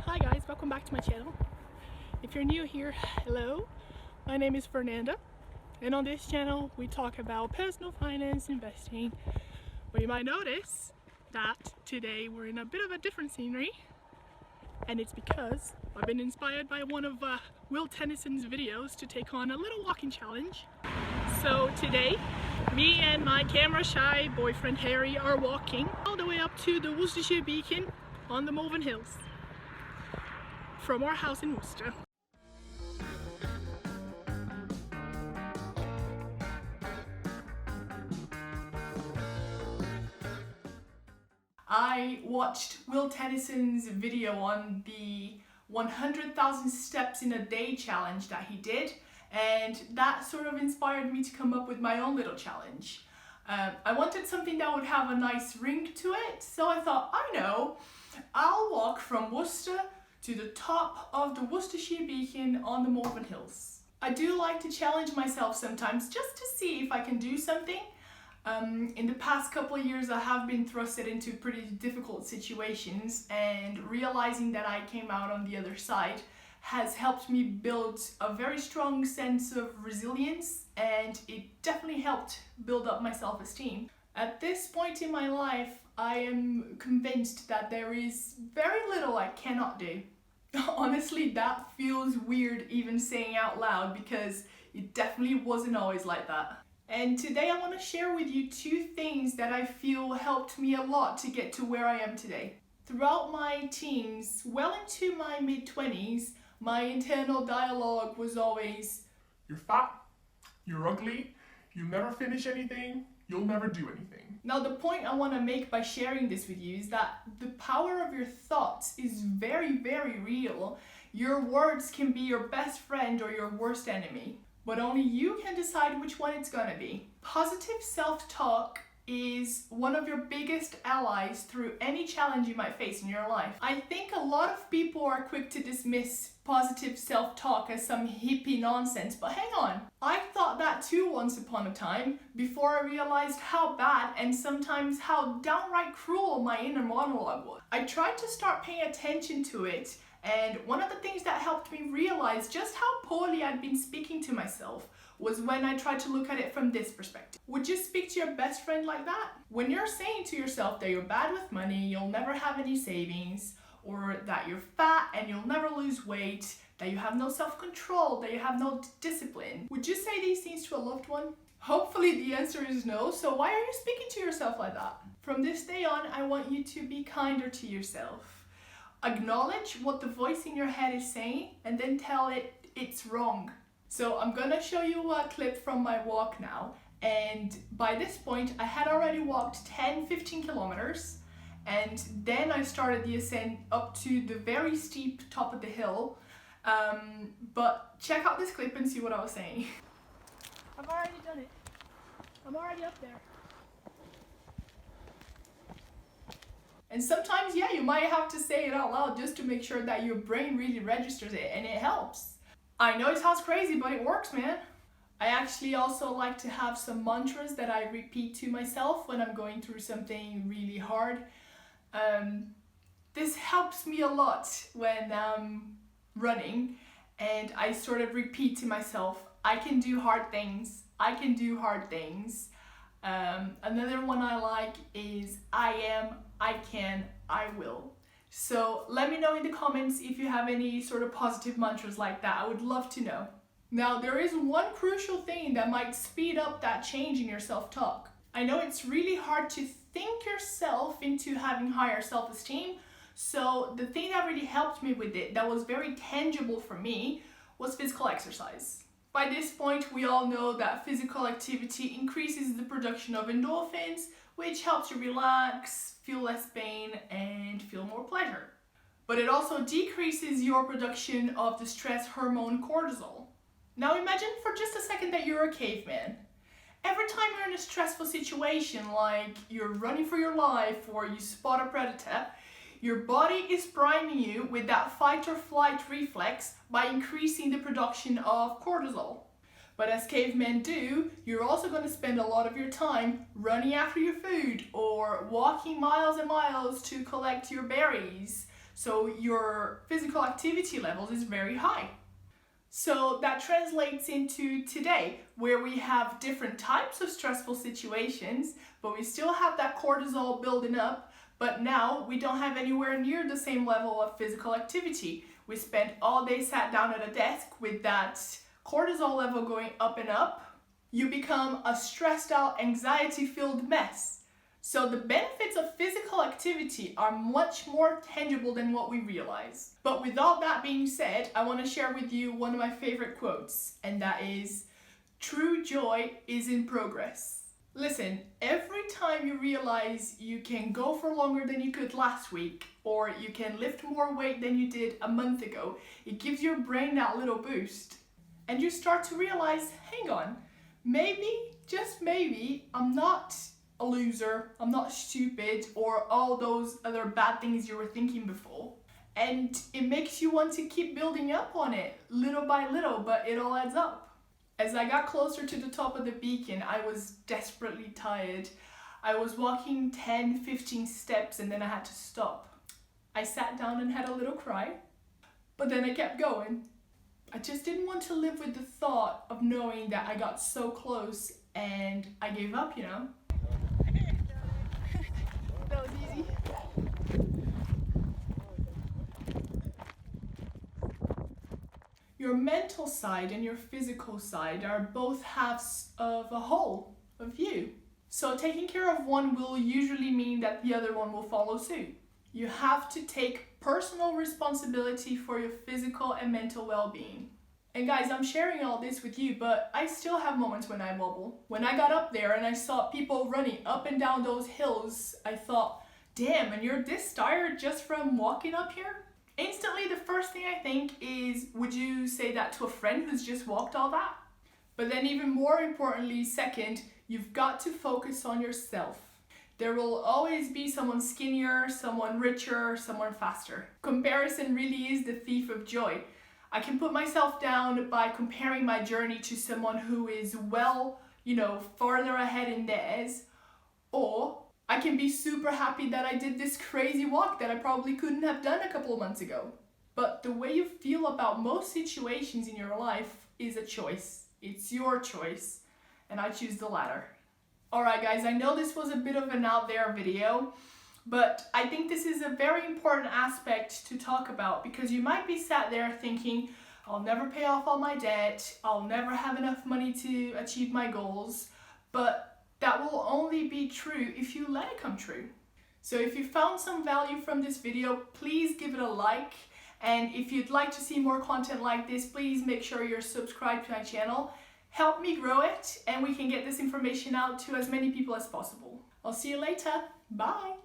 Hi guys, welcome back to my channel. If you're new here, hello. My name is Fernanda, and on this channel we talk about personal finance, investing. But you might notice that today we're in a bit of a different scenery, and it's because I've been inspired by one of Will Tennyson's videos to take on a little walking challenge. So today, me and my camera shy boyfriend Harry are walking all the way up to the Worcesterhsire Beacon on the Malvern Hills from our house in Worcester. I watched Will Tennyson's video on the 100,000 steps in a day challenge that he did, and that sort of inspired me to come up with my own little challenge. I wanted something that would have a nice ring to it, so I thought, I'll walk from Worcester to the top of the Worcestershire Beacon on the Malvern Hills. I do like to challenge myself sometimes just to see if I can do something. In the past couple of years I have been thrusted into pretty difficult situations, and realizing that I came out on the other side has helped me build a very strong sense of resilience, and it definitely helped build up my self-esteem. At this point in my life, I am convinced that there is very little I cannot do. Honestly, that feels weird even saying out loud, because it definitely wasn't always like that. And today I want to share with you two things that I feel helped me a lot to get to where I am today. Throughout my teens, well into my mid-20s, my internal dialogue was always, "You're fat, you're ugly, you never finish anything, you'll never do anything." Now the point I want to make by sharing this with you is that the power of your thoughts is very, very real. Your words can be your best friend or your worst enemy, but only you can decide which one it's gonna be. Positive self-talk is one of your biggest allies through any challenge you might face in your life. I think a lot of people are quick to dismiss positive self-talk as some hippie nonsense, but hang on. I thought that too once upon a time, before I realized how bad and sometimes how downright cruel my inner monologue was. I tried to start paying attention to it, and one of the things that helped me realize just how poorly I'd been speaking to myself was when I tried to look at it from this perspective. Would you speak to your best friend like that? When you're saying to yourself that you're bad with money, you'll never have any savings, or that you're fat and you'll never lose weight, that you have no self-control, that you have no discipline, would you say these things to a loved one? Hopefully the answer is no, so why are you speaking to yourself like that? From this day on, I want you to be kinder to yourself. Acknowledge what the voice in your head is saying, and then tell it it's wrong. So I'm gonna show you a clip from my walk now, and by this point I had already walked 10-15 kilometers, and then I started the ascent up to the very steep top of the hill. But check out this clip and see what I was saying. I've already done it. I'm already up there. And sometimes, yeah, you might have to say it out loud just to make sure that your brain really registers it, and it helps. I know it sounds crazy, but it works, man. I actually also like to have some mantras that I repeat to myself when I'm going through something really hard. This helps me a lot when I'm running, and I sort of repeat to myself, I can do hard things, I can do hard things. Another one I like is I am, I can, I will. So let me know in the comments if you have any sort of positive mantras like that. I would love to know. Now there is one crucial thing that might speed up that change in your self-talk. I know it's really hard to think yourself into having higher self-esteem, so the thing that really helped me with it, that was very tangible for me, was physical exercise. By this point, we all know that physical activity increases the production of endorphins, which helps you relax, feel less pain, and feel more pleasure. But it also decreases your production of the stress hormone cortisol. Now imagine for just a second that you're a caveman. Every time you're in a stressful situation, like you're running for your life or you spot a predator, your body is priming you with that fight or flight reflex by increasing the production of cortisol. But as cavemen do, you're also going to spend a lot of your time running after your food or walking miles and miles to collect your berries. So your physical activity levels is very high. So that translates into today, where we have different types of stressful situations, but we still have that cortisol building up, but now we don't have anywhere near the same level of physical activity. We spent all day sat down at a desk with that cortisol level going up and up. You become a stressed out, anxiety-filled mess. So the benefits of physical activity are much more tangible than what we realize. But with all that being said, I want to share with you one of my favorite quotes, and that is, "True joy is in progress." Listen, every time you realize you can go for longer than you could last week, or you can lift more weight than you did a month ago, it gives your brain that little boost. And you start to realize, hang on, maybe, just maybe, I'm not a loser, I'm not stupid, or all those other bad things you were thinking before. And it makes you want to keep building up on it, little by little, but it all adds up. As I got closer to the top of the beacon, I was desperately tired. I was walking 10, 15 steps and then I had to stop. I sat down and had a little cry, but then I kept going. I just didn't want to live with the thought of knowing that I got so close and I gave up, you know? That was easy. Your mental side and your physical side are both halves of a whole, of you. So taking care of one will usually mean that the other one will follow suit. You have to take personal responsibility for your physical and mental well-being. And guys, I'm sharing all this with you, but I still have moments when I wobble. When I got up there and I saw people running up and down those hills, I thought, damn, and you're this tired just from walking up here? Instantly, the first thing I think is, would you say that to a friend who's just walked all that? But then even more importantly, second, you've got to focus on yourself. There will always be someone skinnier, someone richer, someone faster. Comparison really is the thief of joy. I can put myself down by comparing my journey to someone who is farther ahead in theirs, or I can be super happy that I did this crazy walk that I probably couldn't have done a couple of months ago. But the way you feel about most situations in your life is a choice. It's your choice, and I choose the latter. Alright guys, I know this was a bit of an out there video, but I think this is a very important aspect to talk about, because you might be sat there thinking, I'll never pay off all my debt, I'll never have enough money to achieve my goals, but that will only be true if you let it come true. So if you found some value from this video, please give it a like. And if you'd like to see more content like this, please make sure you're subscribed to my channel. Help me grow it, and we can get this information out to as many people as possible. I'll see you later. Bye.